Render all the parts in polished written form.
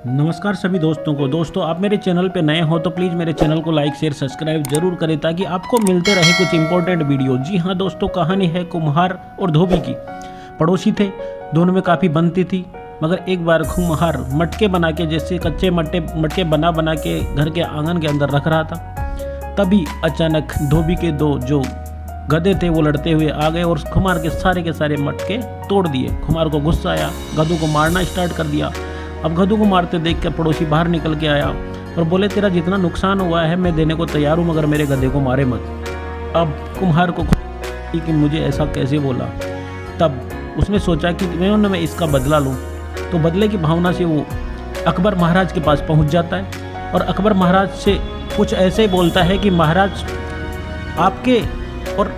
नमस्कार सभी दोस्तों को। दोस्तों आप मेरे चैनल पे नए हो तो प्लीज़ मेरे चैनल को लाइक शेयर सब्सक्राइब जरूर करें ताकि आपको मिलते रहे कुछ इंपॉर्टेंट वीडियो। जी हाँ दोस्तों, कहानी है कुम्हार और धोबी की। पड़ोसी थे, दोनों में काफ़ी बनती थी, मगर एक बार कुम्हार मटके बना के, जैसे कच्चे मटके बना के घर के आंगन के अंदर रख रहा था। तभी अचानक धोबी के दो जो गधे थे वो लड़ते हुए आ गए और कुम्हार के सारे मटके तोड़ दिए। कुम्हार को गुस्सा आया, गधों को मारना स्टार्ट कर दिया। अब गधों को मारते देख कर पड़ोसी बाहर निकल के आया और बोले, तेरा जितना नुकसान हुआ है मैं देने को तैयार हूँ, मगर मेरे गधे को मारे मत। अब कुम्हार को कि मुझे ऐसा कैसे बोला। तब उसने सोचा कि मैं इसका बदला लूँ। तो बदले की भावना से वो अकबर महाराज के पास पहुँच जाता है और अकबर महाराज से कुछ ऐसे बोलता है कि महाराज, आपके और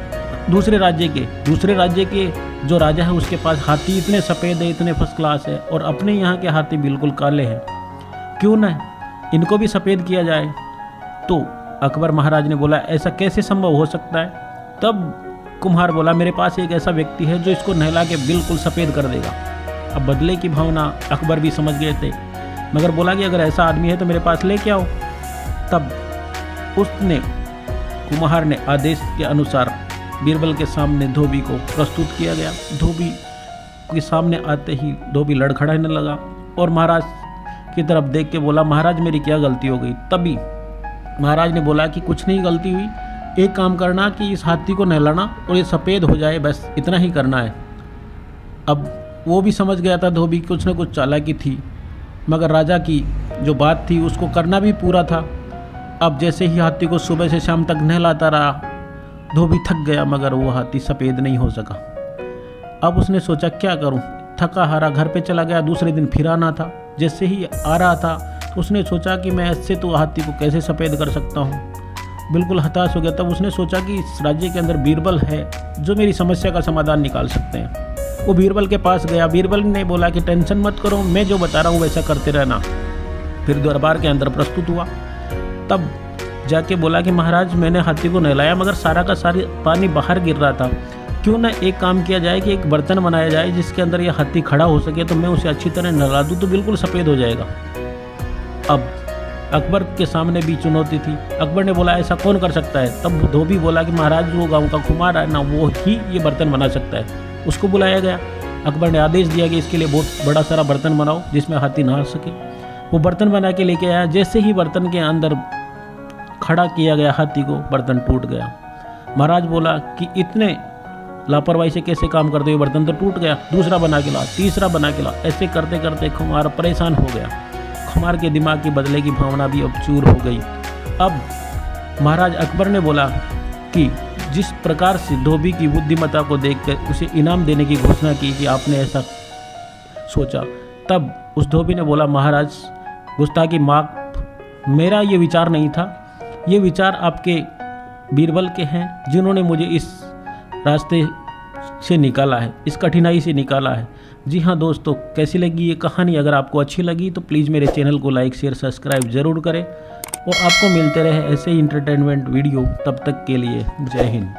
दूसरे राज्य के जो राजा है उसके पास हाथी इतने सफ़ेद है, इतने फर्स्ट क्लास है, और अपने यहाँ के हाथी बिल्कुल काले हैं, क्यों न इनको भी सफ़ेद किया जाए। तो अकबर महाराज ने बोला, ऐसा कैसे संभव हो सकता है। तब कुम्हार बोला, मेरे पास एक ऐसा व्यक्ति है जो इसको नहला के बिल्कुल सफ़ेद कर देगा। अब बदले की भावना अकबर भी समझ गए थे, मगर बोला कि अगर ऐसा आदमी है तो मेरे पास लेके आओ। तब कुम्हार ने आदेश के अनुसार बीरबल के सामने धोबी को प्रस्तुत किया गया। धोबी के सामने आते ही धोबी लड़खड़ाने लगा और महाराज की तरफ देख के बोला, महाराज मेरी क्या गलती हो गई। तभी महाराज ने बोला कि कुछ नहीं गलती हुई, एक काम करना कि इस हाथी को नहलाना और ये सफ़ेद हो जाए, बस इतना ही करना है। अब वो भी समझ गया था धोबी कुछ न कुछ चालाकी थी, मगर राजा की जो बात थी उसको करना भी पूरा था। अब जैसे ही हाथी को सुबह से शाम तक नहलाता रहा, धोबी थक गया, मगर वो हाथी सफ़ेद नहीं हो सका। अब उसने सोचा क्या करूं, थका हारा घर पे चला गया। दूसरे दिन फिर आना था, जैसे ही आ रहा था तो उसने सोचा कि मैं ऐसे तो हाथी को कैसे सफ़ेद कर सकता हूं, बिल्कुल हताश हो गया। तब उसने सोचा कि इस राज्य के अंदर बीरबल है जो मेरी समस्या का समाधान निकाल सकते हैं। वो बीरबल के पास गया। बीरबल ने बोला कि टेंशन मत करो, मैं जो बता रहा हूँ वैसा करते रहना। फिर दरबार के अंदर प्रस्तुत हुआ। तब जाके बोला कि महाराज, मैंने हाथी को नहलाया मगर सारा का सारी पानी बाहर गिर रहा था, क्यों ना एक काम किया जाए कि एक बर्तन बनाया जाए जिसके अंदर ये हाथी खड़ा हो सके, तो मैं उसे अच्छी तरह नहला दूँ तो बिल्कुल सफ़ेद हो जाएगा। अब अकबर के सामने भी चुनौती थी। अकबर ने बोला, ऐसा कौन कर सकता है। तब धोबी बोला कि महाराज, वो गाँव का कुम्हार है ना, वो ही ये बर्तन बना सकता है। उसको बुलाया गया। अकबर ने आदेश दिया कि इसके लिए बहुत बड़ा सारा बर्तन बनाओ जिसमें हाथी नहा सके। वो बर्तन बना के लेके आया। जैसे ही बर्तन के अंदर खड़ा किया गया हाथी को, बर्तन टूट गया। महाराज बोला कि इतने लापरवाही से कैसे काम करते हुए, बर्तन तो टूट गया, दूसरा बना के ला, तीसरा बना के ला। ऐसे करते करते कुम्हार परेशान हो गया। कुम्हार के दिमाग की बदले की भावना भी अब चूर हो गई। अब महाराज अकबर ने बोला कि जिस प्रकार से धोबी की बुद्धिमत्ता को देखकर उसे इनाम देने की घोषणा की कि आपने ऐसा सोचा। तब उस धोबी ने बोला, महाराज गुस्ताखी माफ, मेरा ये विचार नहीं था, ये विचार आपके बीरबल के हैं जिन्होंने मुझे इस रास्ते से निकाला है, इस कठिनाई से निकाला है। जी हाँ दोस्तों, कैसी लगी ये कहानी। अगर आपको अच्छी लगी तो प्लीज़ मेरे चैनल को लाइक शेयर सब्सक्राइब ज़रूर करें और आपको मिलते रहे ऐसे ही इंटरटेनमेंट वीडियो। तब तक के लिए जय हिंद।